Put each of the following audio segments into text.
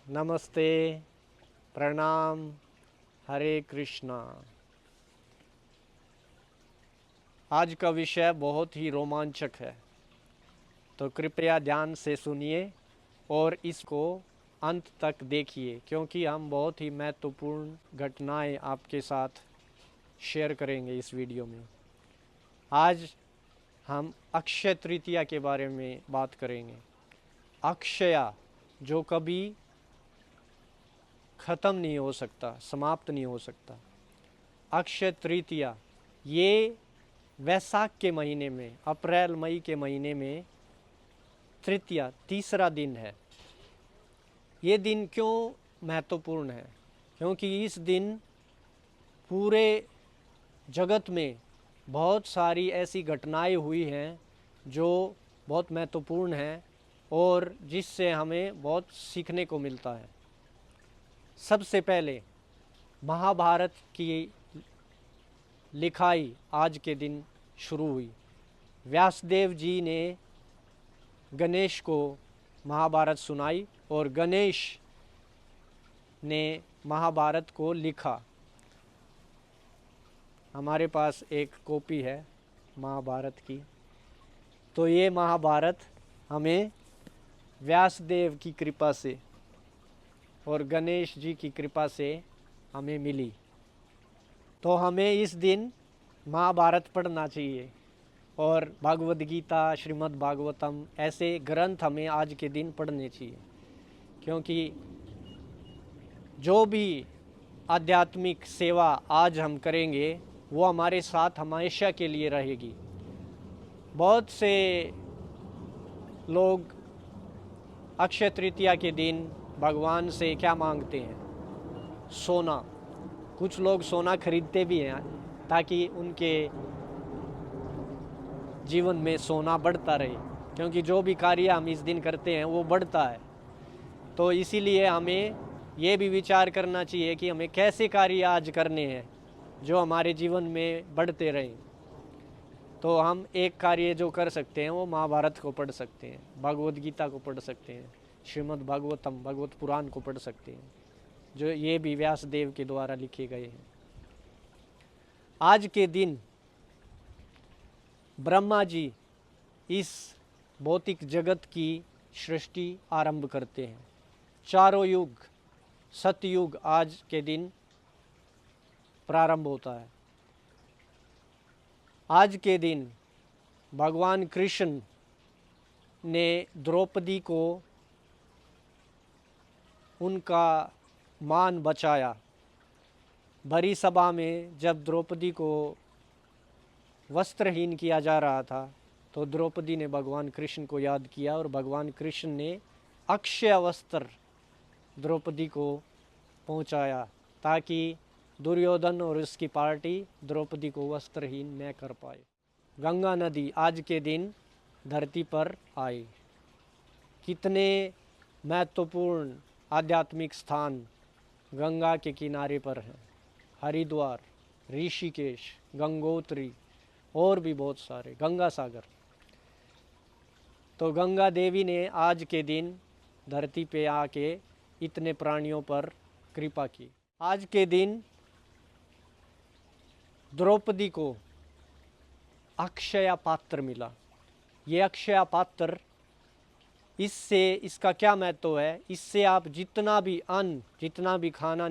नमस्ते, प्रणाम, हरे कृष्णा। आज का विषय बहुत ही रोमांचक है, तो कृपया ध्यान से सुनिए और इसको अंत तक देखिए, क्योंकि हम बहुत ही महत्वपूर्ण घटनाएं आपके साथ शेयर करेंगे इस वीडियो में। आज हम अक्षय तृतीया के बारे में बात करेंगे। अक्षया, जो कभी ख़त्म नहीं हो सकता, समाप्त नहीं हो सकता। अक्षय तृतीया ये वैशाख के महीने में, अप्रैल मई के महीने में तृतीया तीसरा दिन है। ये दिन क्यों महत्वपूर्ण है? क्योंकि इस दिन पूरे जगत में बहुत सारी ऐसी घटनाएं हुई हैं जो बहुत महत्वपूर्ण हैं और जिससे हमें बहुत सीखने को मिलता है। सबसे पहले महाभारत की लिखाई आज के दिन शुरू हुई। व्यासदेव जी ने गणेश को महाभारत सुनाई और गणेश ने महाभारत को लिखा। हमारे पास एक कॉपी है महाभारत की। तो ये महाभारत हमें व्यासदेव की कृपा से और गणेश जी की कृपा से हमें मिली। तो हमें इस दिन महाभारत पढ़ना चाहिए और भागवत गीता, श्रीमद् भागवतम ऐसे ग्रंथ हमें आज के दिन पढ़ने चाहिए, क्योंकि जो भी आध्यात्मिक सेवा आज हम करेंगे वो हमारे साथ हमेशा के लिए रहेगी। बहुत से लोग अक्षय तृतीया के दिन भगवान से क्या मांगते हैं? सोना। कुछ लोग सोना खरीदते भी हैं ताकि उनके जीवन में सोना बढ़ता रहे, क्योंकि जो भी कार्य हम इस दिन करते हैं वो बढ़ता है। तो इसीलिए हमें ये भी विचार करना चाहिए कि हमें कैसे कार्य आज करने हैं जो हमारे जीवन में बढ़ते रहें। तो हम एक कार्य जो कर सकते हैं वो महाभारत को पढ़ सकते हैं, भगवद गीता को पढ़ सकते हैं, श्रीमद् भागवतम, भगवत पुराण को पढ़ सकते हैं, जो ये भी व्यासदेव के द्वारा लिखे गए हैं। आज के दिन ब्रह्मा जी इस भौतिक जगत की सृष्टि आरंभ करते हैं। चारों युग, सतयुग आज के दिन प्रारंभ होता है। आज के दिन भगवान कृष्ण ने द्रौपदी को उनका मान बचाया। भरी सभा में जब द्रौपदी को वस्त्रहीन किया जा रहा था तो द्रौपदी ने भगवान कृष्ण को याद किया और भगवान कृष्ण ने अक्षय वस्त्र द्रौपदी को पहुंचाया ताकि दुर्योधन और उसकी पार्टी द्रौपदी को वस्त्रहीन न कर पाए। गंगा नदी आज के दिन धरती पर आई। कितने महत्वपूर्ण आध्यात्मिक स्थान गंगा के किनारे पर हैं। हरिद्वार, ऋषिकेश, गंगोत्री और भी बहुत सारे, गंगा सागर। तो गंगा देवी ने आज के दिन धरती पे आके इतने प्राणियों पर कृपा की। आज के दिन द्रौपदी को अक्षया पात्र मिला। ये अक्षया पात्र, इससे इसका क्या महत्व है? इससे आप जितना भी अन्न, जितना भी खाना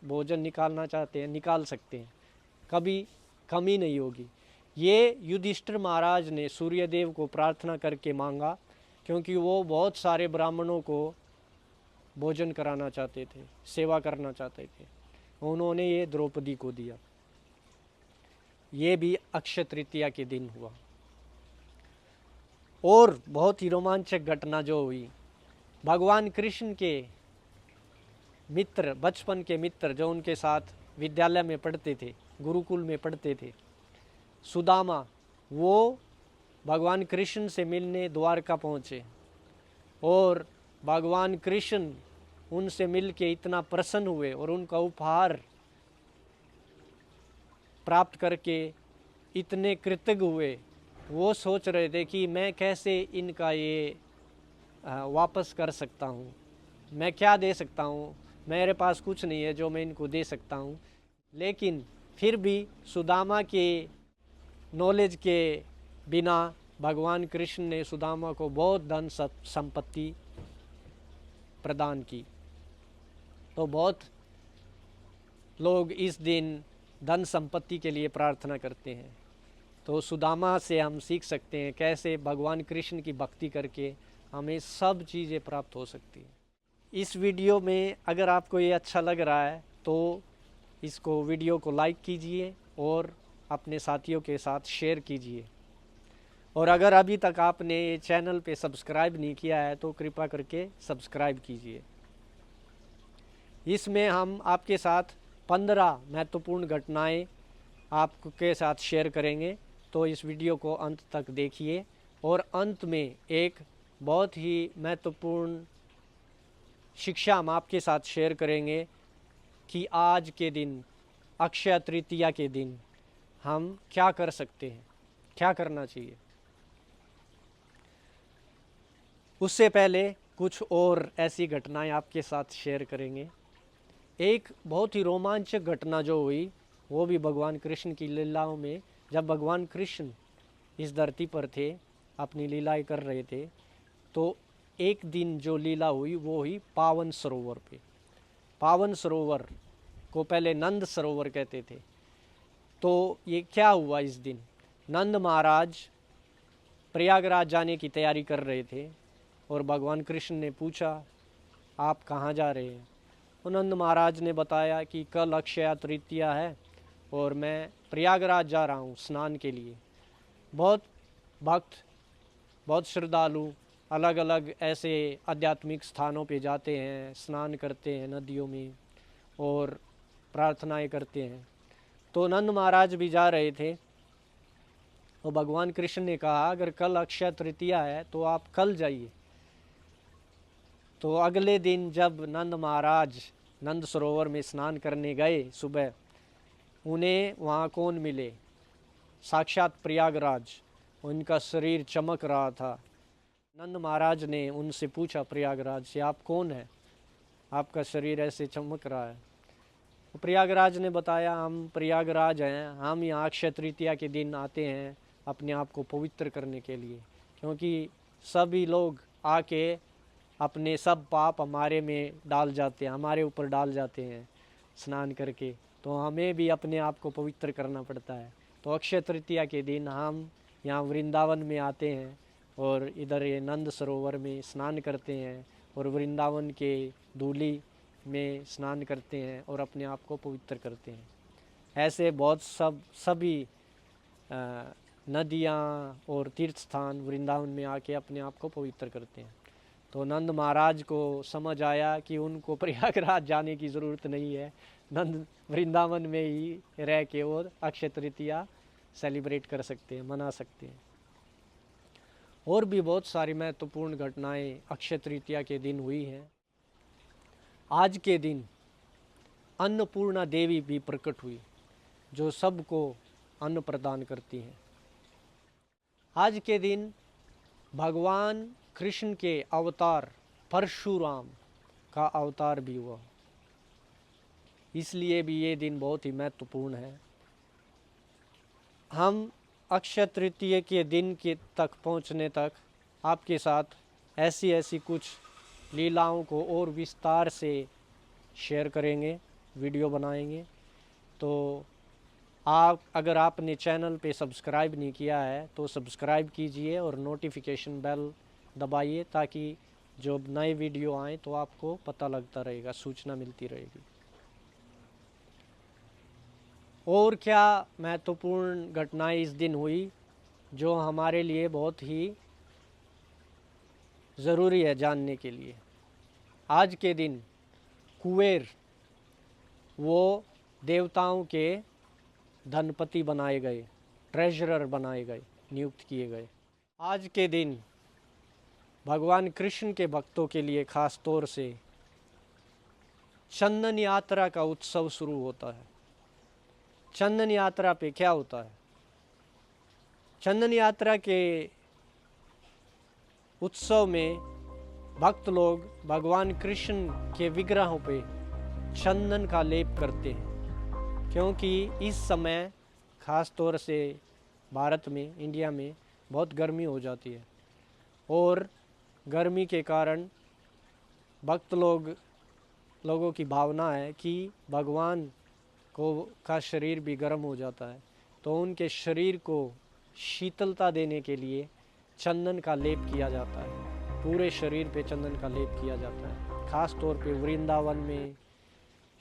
भोजन निकालना चाहते हैं निकाल सकते हैं, कभी कमी नहीं होगी। ये युधिष्ठिर महाराज ने सूर्यदेव को प्रार्थना करके मांगा, क्योंकि वो बहुत सारे ब्राह्मणों को भोजन कराना चाहते थे, सेवा करना चाहते थे। उन्होंने ये द्रौपदी को दिया। ये भी अक्षय तृतीया के दिन हुआ। और बहुत ही रोमांचक घटना जो हुई, भगवान कृष्ण के मित्र, बचपन के मित्र जो उनके साथ विद्यालय में पढ़ते थे, गुरुकुल में पढ़ते थे, सुदामा, वो भगवान कृष्ण से मिलने द्वारका पहुँचे और भगवान कृष्ण उनसे मिल के इतना प्रसन्न हुए और उनका उपहार प्राप्त करके इतने कृतज्ञ हुए। वो सोच रहे थे कि मैं कैसे इनका ये वापस कर सकता हूँ। मैं क्या दे सकता हूँ, मेरे पास कुछ नहीं है जो मैं इनको दे सकता हूँ। लेकिन फिर भी सुदामा के नॉलेज के बिना भगवान कृष्ण ने सुदामा को बहुत धन संपत्ति प्रदान की। तो बहुत लोग इस दिन धन संपत्ति के लिए प्रार्थना करते हैं। तो सुदामा से हम सीख सकते हैं कैसे भगवान कृष्ण की भक्ति करके हमें सब चीज़ें प्राप्त हो सकती हैं। इस वीडियो में अगर आपको ये अच्छा लग रहा है तो इसको वीडियो को लाइक कीजिए और अपने साथियों के साथ शेयर कीजिए। और अगर अभी तक आपने ये चैनल पे सब्सक्राइब नहीं किया है तो कृपया करके सब्सक्राइब कीजिए। इसमें हम आपके साथ 15 महत्वपूर्ण घटनाएं आपके साथ शेयर करेंगे। तो इस वीडियो को अंत तक देखिए और अंत में एक बहुत ही महत्वपूर्ण शिक्षा हम आपके साथ शेयर करेंगे कि आज के दिन, अक्षय तृतीया के दिन, हम क्या कर सकते हैं, क्या करना चाहिए। उससे पहले कुछ और ऐसी घटनाएं आपके साथ शेयर करेंगे। एक बहुत ही रोमांचक घटना जो हुई वो भी भगवान कृष्ण की लीलाओं में, जब भगवान कृष्ण इस धरती पर थे, अपनी लीलाएं कर रहे थे, तो एक दिन जो लीला हुई वो हुई पावन सरोवर पे। पावन सरोवर को पहले नंद सरोवर कहते थे। तो ये क्या हुआ इस दिन, नंद महाराज प्रयागराज जाने की तैयारी कर रहे थे और भगवान कृष्ण ने पूछा आप कहाँ जा रहे हैं। नंद महाराज ने बताया कि कल अक्षय तृतीया है और मैं प्रयागराज जा रहा हूँ स्नान के लिए। बहुत भक्त, बहुत श्रद्धालु अलग अलग ऐसे आध्यात्मिक स्थानों पे जाते हैं, स्नान करते हैं नदियों में और प्रार्थनाएं करते हैं। तो नंद महाराज भी जा रहे थे। तो भगवान कृष्ण ने कहा अगर कल अक्षय तृतीया है तो आप कल जाइए। तो अगले दिन जब नंद महाराज नंद सरोवर में स्नान करने गए सुबह, उन्हें वहाँ कौन मिले, साक्षात प्रयागराज। उनका शरीर चमक रहा था। नंद महाराज ने उनसे पूछा प्रयागराज से आप कौन हैं, आपका शरीर ऐसे चमक रहा है। तो प्रयागराज ने बताया हम प्रयागराज हैं, हम यहाँ अक्षय तृतीया के दिन आते हैं अपने आप को पवित्र करने के लिए, क्योंकि सभी लोग आके अपने सब पाप हमारे में डाल जाते हैं, हमारे ऊपर डाल जाते हैं स्नान करके। तो हमें भी अपने आप को पवित्र करना पड़ता है। तो अक्षय तृतीया के दिन हम यहाँ वृंदावन में आते हैं और इधर ये नंद सरोवर में स्नान करते हैं और वृंदावन के धूली में स्नान करते हैं और अपने आप को पवित्र करते हैं। ऐसे बहुत सभी नदियाँ और तीर्थ स्थान वृंदावन में आके अपने आप को पवित्र करते हैं। तो नंद महाराज को समझ आया कि उनको प्रयागराज जाने की ज़रूरत नहीं है, नंद वृंदावन में ही रह के वो अक्षय तृतीया सेलिब्रेट कर सकते हैं, मना सकते हैं। और भी बहुत सारी महत्वपूर्ण घटनाएं अक्षय तृतीया के दिन हुई हैं। आज के दिन अन्नपूर्णा देवी भी प्रकट हुई जो सबको अन्न प्रदान करती हैं। आज के दिन भगवान कृष्ण के अवतार परशुराम का अवतार भी हुआ, इसलिए भी ये दिन बहुत ही महत्वपूर्ण है। हम अक्षय तृतीया के दिन के तक पहुंचने तक आपके साथ ऐसी कुछ लीलाओं को और विस्तार से शेयर करेंगे, वीडियो बनाएंगे। तो आप अगर आपने चैनल पे सब्सक्राइब नहीं किया है तो सब्सक्राइब कीजिए और नोटिफिकेशन बेल दबाइए ताकि जो नए वीडियो आए तो आपको पता लगता रहेगा, सूचना मिलती रहेगी। और क्या महत्वपूर्ण घटनाएं इस दिन हुई जो हमारे लिए बहुत ही ज़रूरी है जानने के लिए। आज के दिन कुबेर वो देवताओं के धनपति बनाए गए, ट्रेजरर बनाए गए, नियुक्त किए गए। आज के दिन भगवान कृष्ण के भक्तों के लिए खास तौर से चंदन यात्रा का उत्सव शुरू होता है। चंदन यात्रा पे क्या होता है? चंदन यात्रा के उत्सव में भक्त लोग भगवान कृष्ण के विग्रहों पे चंदन का लेप करते हैं, क्योंकि इस समय ख़ास तौर से भारत में, इंडिया में बहुत गर्मी हो जाती है और गर्मी के कारण भक्त लोगों की भावना है कि भगवान का शरीर भी गर्म हो जाता है, तो उनके शरीर को शीतलता देने के लिए चंदन का लेप किया जाता है। पूरे शरीर पे चंदन का लेप किया जाता है। ख़ास तौर पे वृंदावन में,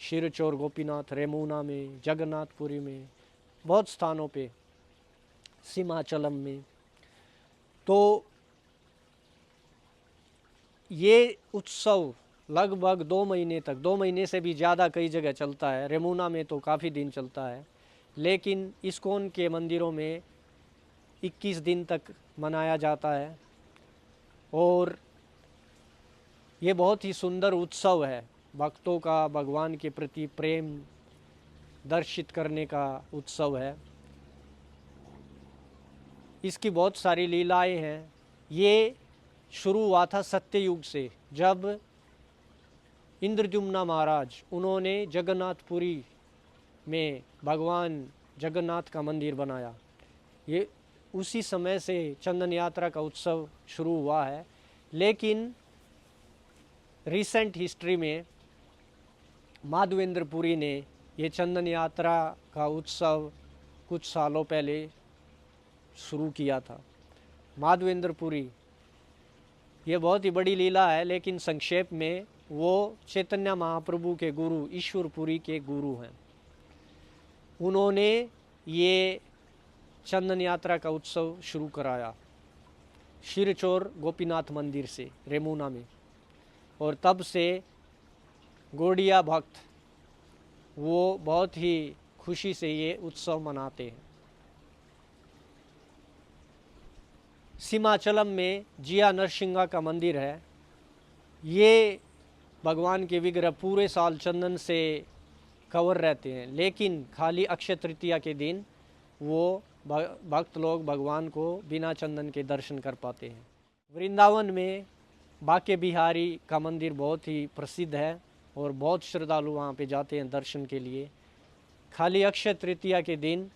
शिरचोर गोपीनाथ, रेमुना में, जगन्नाथपुरी में, बहुत स्थानों पे, सीमाचलम में। तो ये उत्सव लगभग 2 महीने तक, 2 महीने से भी ज़्यादा कई जगह चलता है। रेमुना में तो काफ़ी दिन चलता है, लेकिन इस्कॉन के मंदिरों में 21 दिन तक मनाया जाता है और ये बहुत ही सुंदर उत्सव है। भक्तों का भगवान के प्रति प्रेम दर्शित करने का उत्सव है। इसकी बहुत सारी लीलाएं हैं। ये शुरू हुआ था सत्ययुग से, जब इंद्रद्युम्न महाराज, उन्होंने जगन्नाथपुरी में भगवान जगन्नाथ का मंदिर बनाया। ये उसी समय से चंदन यात्रा का उत्सव शुरू हुआ है। लेकिन रिसेंट हिस्ट्री में माधवेंद्रपुरी ने ये चंदन यात्रा का उत्सव कुछ सालों पहले शुरू किया था। माधवेंद्रपुरी ये बहुत ही बड़ी लीला है, लेकिन संक्षेप में वो चैतन्य महाप्रभु के गुरु, ईश्वरपुरी के गुरु हैं। उन्होंने ये चंदन यात्रा का उत्सव शुरू कराया शिरचोर गोपीनाथ मंदिर से, रेमुना में, और तब से गौड़िया भक्त वो बहुत ही खुशी से ये उत्सव मनाते हैं। सीमाचलम में जिया नरसिंहा का मंदिर है। ये भगवान के विग्रह पूरे साल चंदन से कवर रहते हैं, लेकिन खाली अक्षय तृतीया के दिन वो भक्त लोग भगवान को बिना चंदन के दर्शन कर पाते हैं। वृंदावन में बाके बिहारी का मंदिर बहुत ही प्रसिद्ध है और बहुत श्रद्धालु वहाँ पे जाते हैं दर्शन के लिए। खाली अक्षय तृतीया के दिन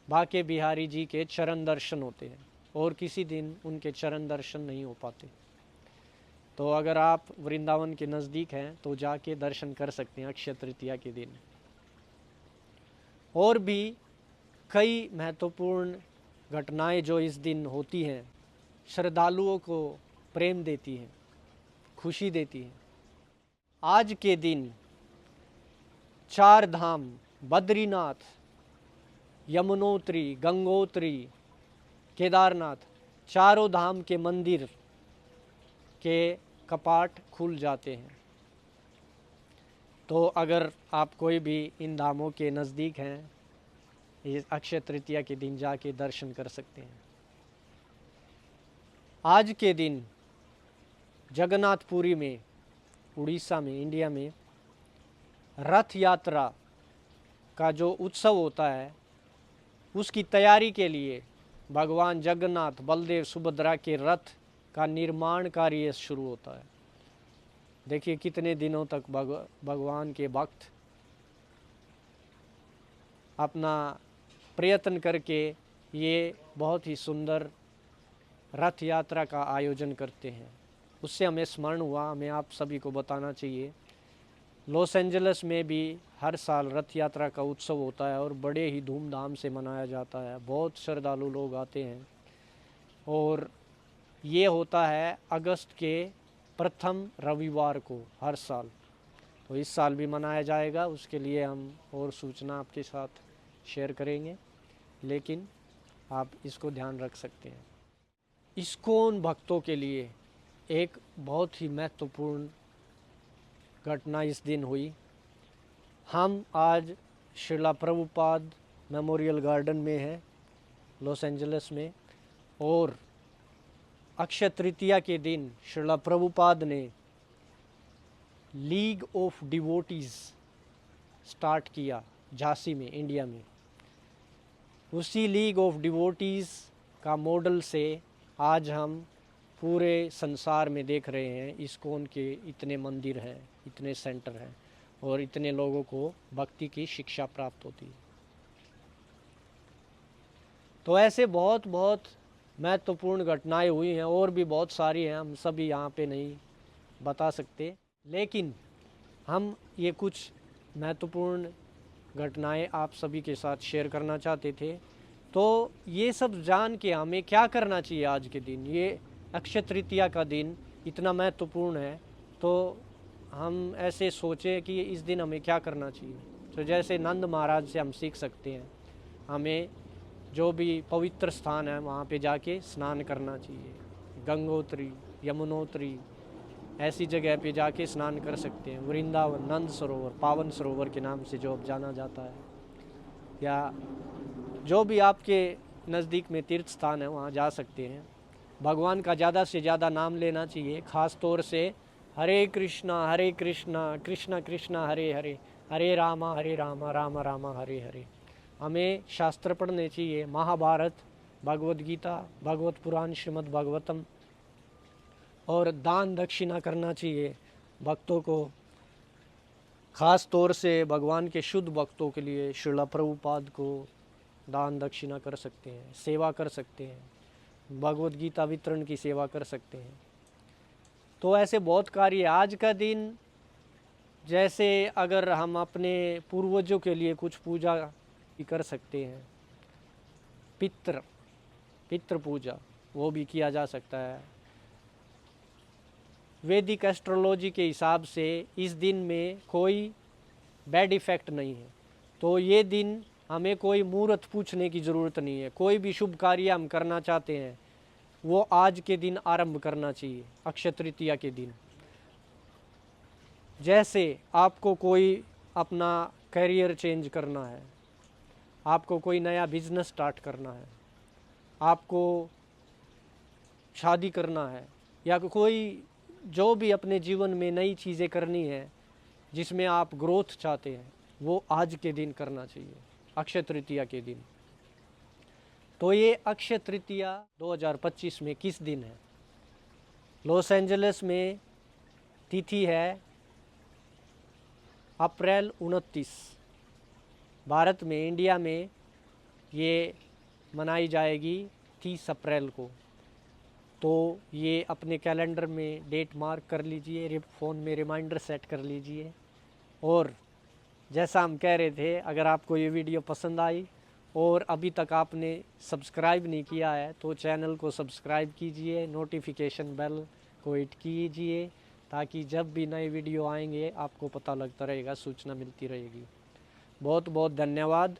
बाके बिहारी जी के चरण दर्शन होते हैं और किसी दिन उनके चरण दर्शन नहीं हो पाते। तो अगर आप वृंदावन के नज़दीक हैं तो जाके दर्शन कर सकते हैं अक्षय तृतीया के दिन। और भी कई महत्वपूर्ण घटनाएं जो इस दिन होती हैं, श्रद्धालुओं को प्रेम देती हैं, खुशी देती हैं। आज के दिन 4 धाम, बद्रीनाथ, यमुनोत्री, गंगोत्री, केदारनाथ, चारों धाम के मंदिर के कपाट खुल जाते हैं। तो अगर आप कोई भी इन धामों के नज़दीक हैं, ये अक्षय तृतीया के दिन जाके दर्शन कर सकते हैं। आज के दिन जगन्नाथपुरी में, उड़ीसा में, इंडिया में रथ यात्रा का जो उत्सव होता है, उसकी तैयारी के लिए भगवान जगन्नाथ, बलदेव, सुभद्रा के रथ का निर्माण कार्य शुरू होता है। देखिए कितने दिनों तक भगवान के भक्त अपना प्रयत्न करके ये बहुत ही सुंदर रथ यात्रा का आयोजन करते हैं। उससे हमें स्मरण हुआ, हमें आप सभी को बताना चाहिए, लॉस एंजल्स में भी हर साल रथ यात्रा का उत्सव होता है और बड़े ही धूमधाम से मनाया जाता है। बहुत श्रद्धालु लोग आते हैं और ये होता है अगस्त के प्रथम रविवार को हर साल। तो इस साल भी मनाया जाएगा, उसके लिए हम और सूचना आपके साथ शेयर करेंगे, लेकिन आप इसको ध्यान रख सकते हैं। इस्कॉन भक्तों के लिए एक बहुत ही महत्वपूर्ण घटना इस दिन हुई। हम आज श्रीला प्रभुपाद मेमोरियल गार्डन में हैं, लॉस एंजल्स में, और अक्षय तृतीया के दिन श्रीला प्रभुपाद ने लीग ऑफ डिवोटीज़ स्टार्ट किया झांसी में, इंडिया में। उसी लीग ऑफ डिवोटीज़ का मॉडल से आज हम पूरे संसार में देख रहे हैं इस्कॉन के इतने मंदिर हैं, इतने सेंटर हैं और इतने लोगों को भक्ति की शिक्षा प्राप्त होती है। तो ऐसे बहुत बहुत महत्वपूर्ण घटनाएं हुई हैं और भी बहुत सारी हैं, हम सभी यहाँ पे नहीं बता सकते, लेकिन हम ये कुछ महत्वपूर्ण घटनाएं आप सभी के साथ शेयर करना चाहते थे। तो ये सब जान के हमें क्या करना चाहिए आज के दिन, ये अक्षय तृतीया का दिन इतना महत्वपूर्ण है, तो हम ऐसे सोचें कि इस दिन हमें क्या करना चाहिए। तो जैसे नंद महाराज से हम सीख सकते हैं, हमें जो भी पवित्र स्थान है वहाँ पे जाके स्नान करना चाहिए। गंगोत्री, यमुनोत्री ऐसी जगह पे जाके स्नान कर सकते हैं। वृंदावन, नंद सरोवर, पावन सरोवर के नाम से जो अब जाना जाता है, या जो भी आपके नज़दीक में तीर्थ स्थान है वहाँ जा सकते हैं। भगवान का ज़्यादा से ज़्यादा नाम लेना चाहिए, ख़ास तौर से हरे कृष्णा कृष्णा कृष्णा हरे हरे, हरे रामा राम राम हरे हरे। हमें शास्त्र पढ़ने चाहिए, महाभारत, भगवद गीता, भगवत पुराण, श्रीमद् भागवतम, और दान दक्षिणा करना चाहिए भक्तों को, ख़ास तौर से भगवान के शुद्ध भक्तों के लिए श्रील प्रभुपाद को दान दक्षिणा कर सकते हैं, सेवा कर सकते हैं, भगवद गीता वितरण की सेवा कर सकते हैं। तो ऐसे बहुत कार्य आज का दिन, जैसे अगर हम अपने पूर्वजों के लिए कुछ पूजा कर सकते हैं, पितृ पूजा वो भी किया जा सकता है। वैदिक एस्ट्रोलॉजी के हिसाब से इस दिन में कोई बैड इफ़ेक्ट नहीं है, तो ये दिन हमें कोई मुहूर्त पूछने की ज़रूरत नहीं है। कोई भी शुभ कार्य हम करना चाहते हैं वो आज के दिन आरंभ करना चाहिए, अक्षय तृतीया के दिन। जैसे आपको कोई अपना करियर चेंज करना है, आपको कोई नया बिजनेस स्टार्ट करना है, आपको शादी करना है, या कोई जो भी अपने जीवन में नई चीज़ें करनी है जिसमें आप ग्रोथ चाहते हैं, वो आज के दिन करना चाहिए, अक्षय तृतीया के दिन। तो ये अक्षय तृतीया 2025 में किस दिन है? लॉस एंजलिस में तिथि है अप्रैल 29। भारत में, इंडिया में ये मनाई जाएगी 30 अप्रैल को। तो ये अपने कैलेंडर में डेट मार्क कर लीजिए, फ़ोन में रिमाइंडर सेट कर लीजिए। और जैसा हम कह रहे थे, अगर आपको ये वीडियो पसंद आई और अभी तक आपने सब्सक्राइब नहीं किया है तो चैनल को सब्सक्राइब कीजिए, नोटिफिकेशन बेल को हिट कीजिए, ताकि जब भी नए वीडियो आएंगे आपको पता लगता रहेगा, सूचना मिलती रहेगी। बहुत बहुत धन्यवाद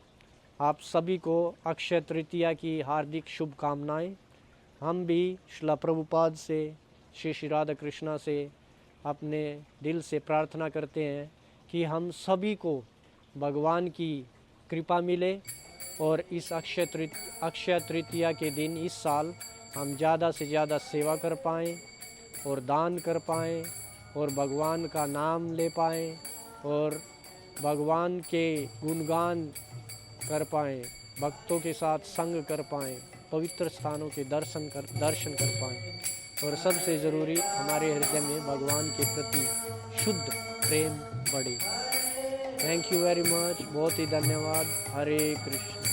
आप सभी को, अक्षय तृतीया की हार्दिक शुभकामनाएं। हम भी श्रील प्रभुपाद से, श्री राधा कृष्णा से अपने दिल से प्रार्थना करते हैं कि हम सभी को भगवान की कृपा मिले और इस अक्षय तृतीया के दिन इस साल हम ज़्यादा से ज़्यादा सेवा कर पाएँ और दान कर पाएँ और भगवान का नाम ले पाएँ और भगवान के गुणगान कर पाएँ, भक्तों के साथ संग कर पाएँ, पवित्र स्थानों के दर्शन कर पाएँ, और सबसे ज़रूरी हमारे हृदय में भगवान के प्रति शुद्ध प्रेम बढ़े। थैंक यू वेरी मच, बहुत ही धन्यवाद। हरे कृष्ण।